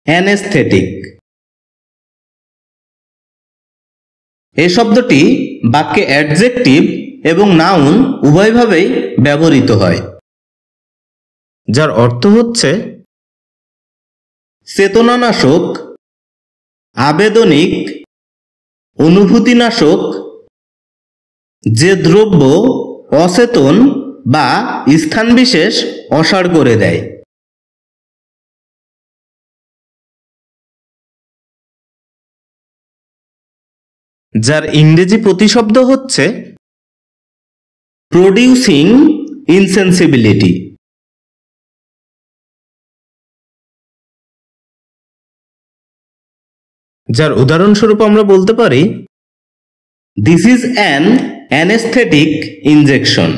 Anaesthetic. এই শব্দটি বাক্যে অ্যাডজেক্টিভ এবং নাউন উভয়ভাবেই ব্যবহৃত হয়, যার অর্থ হচ্ছে চেতনানাশক, আবেদনিক, অনুভূতিনাশক, যে দ্রব্য অচেতন বা স্থানবিশেষ অসাড় করে দেয়। যার ইংরেজি প্রতিশব্দ হচ্ছে প্রডিউসিং ইনসেনসিবিলিটি। যার উদাহরণস্বরূপ আমরা বলতে পারি, this is an anaesthetic injection.